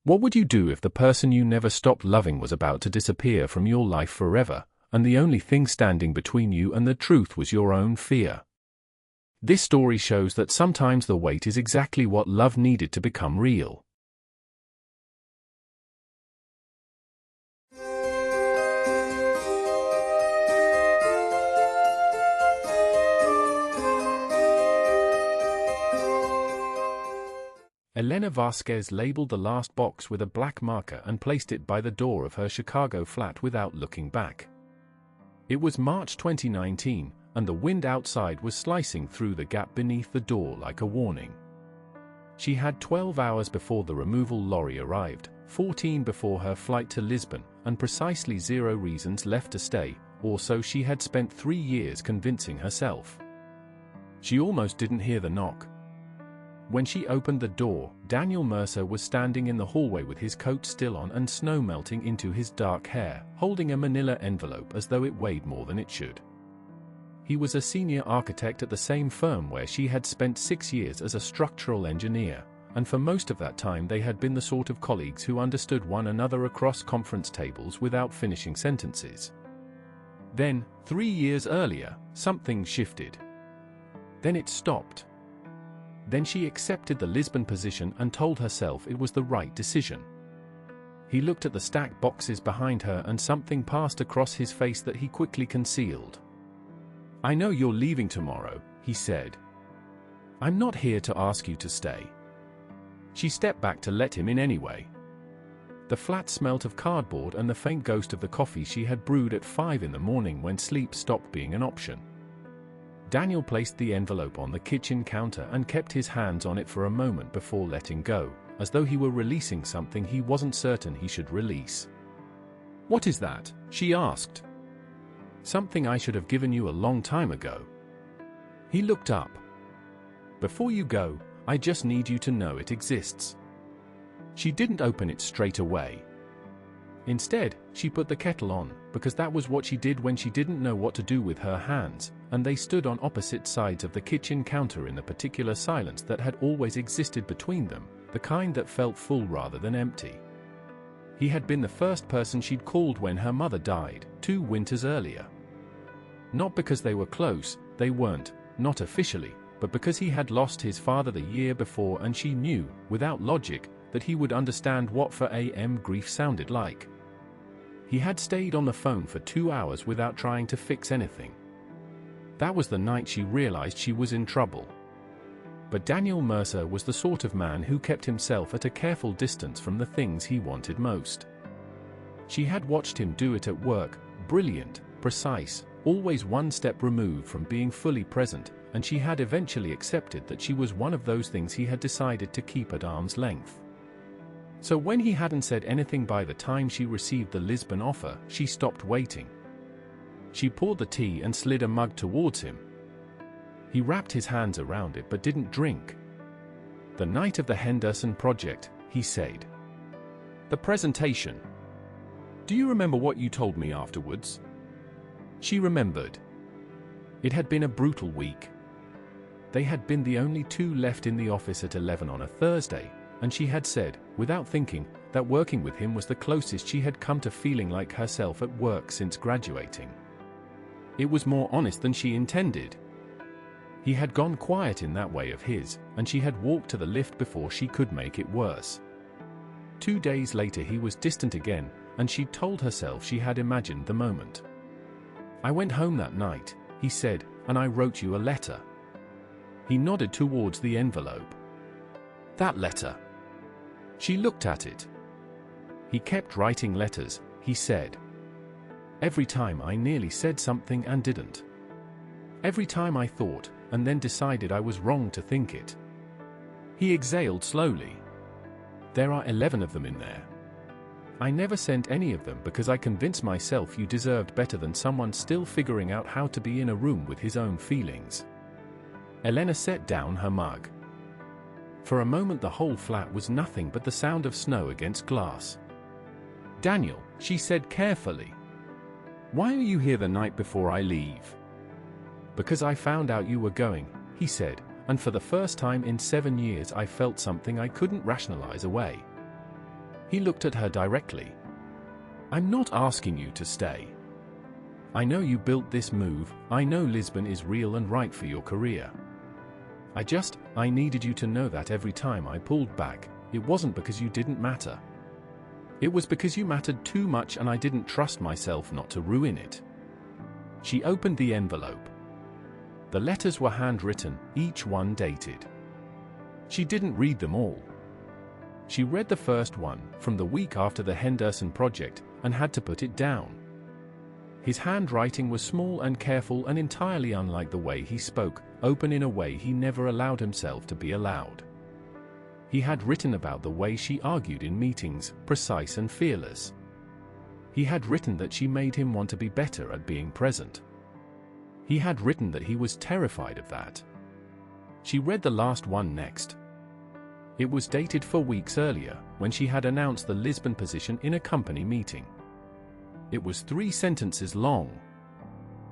What would you do if the person you never stopped loving was about to disappear from your life forever, and the only thing standing between you and the truth was your own fear? This story shows that sometimes the wait is exactly what love needed to become real. Elena Vasquez labeled the last box with a black marker and placed it by the door of her Chicago flat without looking back. It was March 2019, and the wind outside was slicing through the gap beneath the door like a warning. She had 12 hours before the removal lorry arrived, 14 before her flight to Lisbon, and precisely 0 reasons left to stay, or so she had spent 3 years convincing herself. She almost didn't hear the knock. When she opened the door, Daniel Mercer was standing in the hallway with his coat still on and snow melting into his dark hair, holding a manila envelope as though it weighed more than it should. He was a senior architect at the same firm where she had spent 6 years as a structural engineer, and for most of that time they had been the sort of colleagues who understood one another across conference tables without finishing sentences. Then, 3 years earlier, something shifted. Then it stopped. Then she accepted the Lisbon position and told herself it was the right decision. He looked at the stacked boxes behind her and something passed across his face that he quickly concealed. "I know you're leaving tomorrow," he said. "I'm not here to ask you to stay." She stepped back to let him in anyway. The flat smelt of cardboard and the faint ghost of the coffee she had brewed at 5 in the morning when sleep stopped being an option. Daniel placed the envelope on the kitchen counter and kept his hands on it for a moment before letting go, as though he were releasing something he wasn't certain he should release. "What is that?" she asked. "Something I should have given you a long time ago." He looked up. "Before you go, I just need you to know it exists." She didn't open it straight away. Instead, she put the kettle on, because that was what she did when she didn't know what to do with her hands, and they stood on opposite sides of the kitchen counter in the particular silence that had always existed between them, the kind that felt full rather than empty. He had been the first person she'd called when her mother died, 2 winters earlier. Not because they were close, they weren't, not officially, but because he had lost his father the year before and she knew, without logic, that he would understand what for AM grief sounded like. He had stayed on the phone for 2 hours without trying to fix anything. That was the night she realized she was in trouble. But Daniel Mercer was the sort of man who kept himself at a careful distance from the things he wanted most. She had watched him do it at work, brilliant, precise, always one step removed from being fully present, and she had eventually accepted that she was one of those things he had decided to keep at arm's length. So when he hadn't said anything by the time she received the Lisbon offer, she stopped waiting. She poured the tea and slid a mug towards him. He wrapped his hands around it but didn't drink. "The night of the Henderson project," he said. "The presentation. Do you remember what you told me afterwards?" She remembered. It had been a brutal week. They had been the only 2 left in the office at 11 on a Thursday, and she had said, without thinking, that working with him was the closest she had come to feeling like herself at work since graduating. It was more honest than she intended. He had gone quiet in that way of his, and she had walked to the lift before she could make it worse. 2 days later he was distant again, and she'd told herself she had imagined the moment. "I went home that night," he said, "and I wrote you a letter." He nodded towards the envelope. "That letter." She looked at it. "He kept writing letters," he said. "Every time I nearly said something and didn't. Every time I thought, and then decided I was wrong to think it." He exhaled slowly. "There are 11 of them in there. I never sent any of them because I convinced myself you deserved better than someone still figuring out how to be in a room with his own feelings." Elena set down her mug. For a moment the whole flat was nothing but the sound of snow against glass. "Daniel," she said carefully, "why are you here the night before I leave?" "Because I found out you were going," he said, "and for the first time in 7 years I felt something I couldn't rationalize away. He looked at her directly. I'm not asking you to stay. I know you built this move, I know Lisbon is real and right for your career. I needed you to know that every time I pulled back, it wasn't because you didn't matter. It was because you mattered too much and I didn't trust myself not to ruin it. She opened the envelope. The letters were handwritten, each one dated. She didn't read them all. She read the first one, from the week after the Henderson project, and had to put it down. His handwriting was small and careful and entirely unlike the way he spoke, open in a way he never allowed himself to be allowed. He had written about the way she argued in meetings, precise and fearless. He had written that she made him want to be better at being present. He had written that he was terrified of that. She read the last one next. It was dated 4 weeks earlier, when she had announced the Lisbon position in a company meeting. It was 3 sentences long.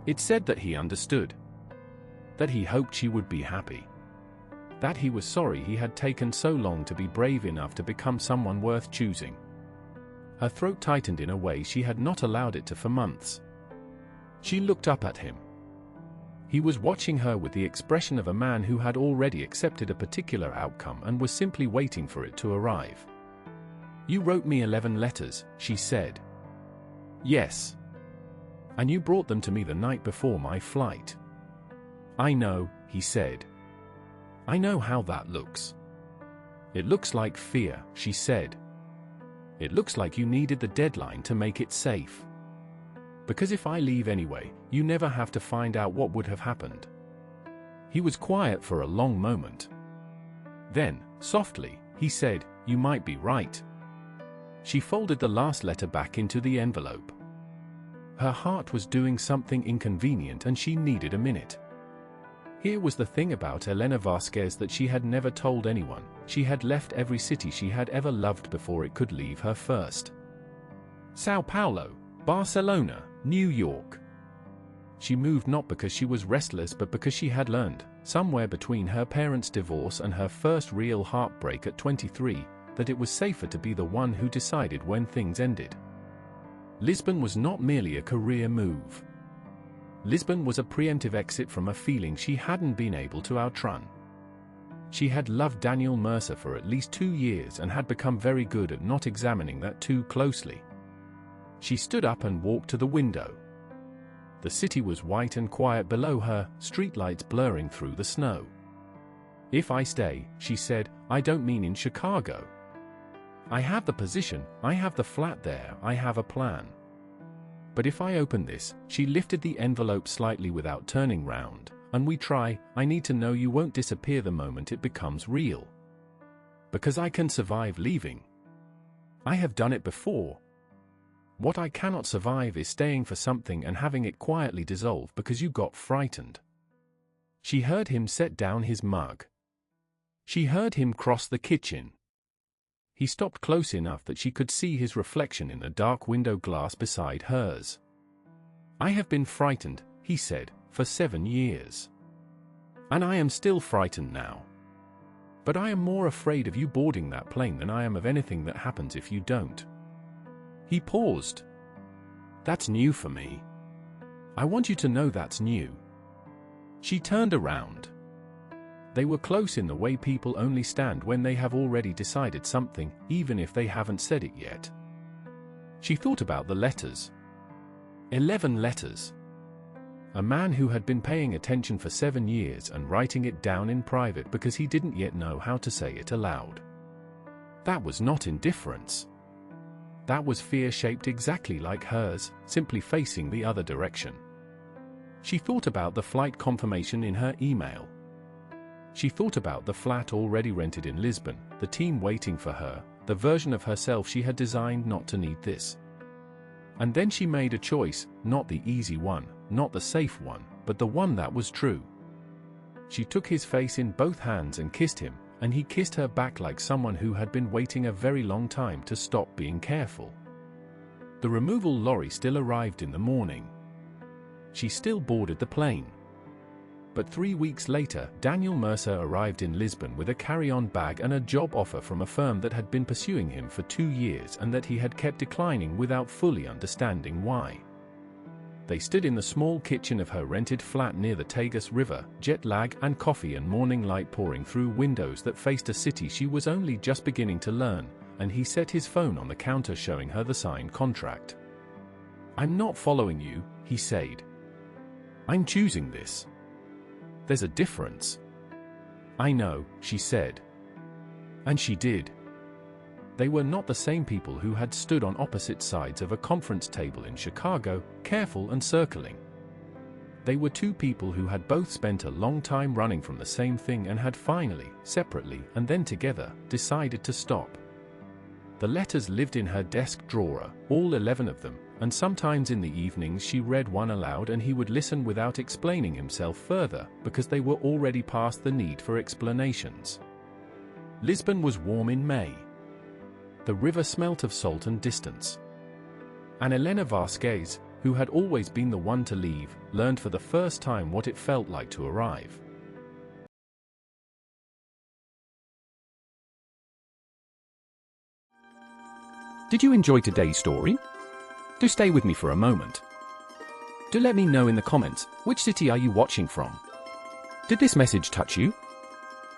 It said that he understood. That he hoped she would be happy. That he was sorry he had taken so long to be brave enough to become someone worth choosing. Her throat tightened in a way she had not allowed it to for months. She looked up at him. He was watching her with the expression of a man who had already accepted a particular outcome and was simply waiting for it to arrive. You wrote me 11 letters, she said. Yes. And you brought them to me the night before my flight. I know, he said. I know how that looks. It looks like fear, she said. It looks like you needed the deadline to make it safe. Because if I leave anyway, you never have to find out what would have happened. He was quiet for a long moment. Then, softly, he said, you might be right. She folded the last letter back into the envelope. Her heart was doing something inconvenient and she needed a minute. Here was the thing about Elena Vasquez that she had never told anyone. She had left every city she had ever loved before it could leave her first. Sao Paulo, Barcelona, New York. She moved not because she was restless but because she had learned, somewhere between her parents' divorce and her first real heartbreak at 23, that it was safer to be the one who decided when things ended. Lisbon was not merely a career move. Lisbon was a preemptive exit from a feeling she hadn't been able to outrun. She had loved Daniel Mercer for at least 2 years and had become very good at not examining that too closely. She stood up and walked to the window. The city was white and quiet below her, streetlights blurring through the snow. If I stay, she said, I don't mean in Chicago. I have the position, I have the flat there, I have a plan. But if I open this, she lifted the envelope slightly without turning round, and we try, I need to know you won't disappear the moment it becomes real. Because I can survive leaving. I have done it before. What I cannot survive is staying for something and having it quietly dissolve because you got frightened. She heard him set down his mug. She heard him cross the kitchen. He stopped close enough that she could see his reflection in the dark window glass beside hers. I have been frightened, he said, for 7 years. And I am still frightened now. But I am more afraid of you boarding that plane than I am of anything that happens if you don't. He paused. That's new for me. I want you to know that's new. She turned around. They were close in the way people only stand when they have already decided something, even if they haven't said it yet. She thought about the letters. 11 letters. A man who had been paying attention for 7 years and writing it down in private because he didn't yet know how to say it aloud. That was not indifference. That was fear shaped exactly like hers, simply facing the other direction. She thought about the flight confirmation in her email. She thought about the flat already rented in Lisbon, the team waiting for her, the version of herself she had designed not to need this. And then she made a choice, not the easy one, not the safe one, but the one that was true. She took his face in both hands and kissed him, and he kissed her back like someone who had been waiting a very long time to stop being careful. The removal lorry still arrived in the morning. She still boarded the plane. But 3 weeks later, Daniel Mercer arrived in Lisbon with a carry-on bag and a job offer from a firm that had been pursuing him for 2 years and that he had kept declining without fully understanding why. They stood in the small kitchen of her rented flat near the Tagus River, jet lag and coffee and morning light pouring through windows that faced a city she was only just beginning to learn, and he set his phone on the counter showing her the signed contract. "I'm not following you," he said. "I'm choosing this. There's a difference." "I know," she said. And she did. They were not the same people who had stood on opposite sides of a conference table in Chicago, careful and circling. They were two people who had both spent a long time running from the same thing and had finally, separately and then together, decided to stop. The letters lived in her desk drawer, all 11 of them, and sometimes in the evenings she read one aloud and he would listen without explaining himself further, because they were already past the need for explanations. Lisbon was warm in May. The river smelt of salt and distance. And Elena Vasquez, who had always been the one to leave, learned for the first time what it felt like to arrive. Did you enjoy today's story? Do stay with me for a moment. Do let me know in the comments, which city are you watching from? Did this message touch you?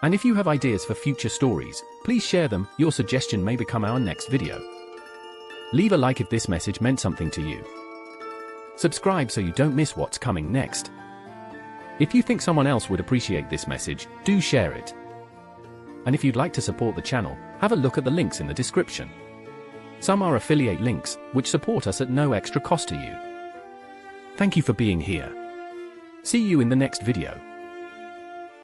And if you have ideas for future stories, please share them. Your suggestion may become our next video. Leave a like if this message meant something to you. Subscribe so you don't miss what's coming next. If you think someone else would appreciate this message, do share it. And if you'd like to support the channel, have a look at the links in the description. Some are affiliate links, which support us at no extra cost to you. Thank you for being here. See you in the next video.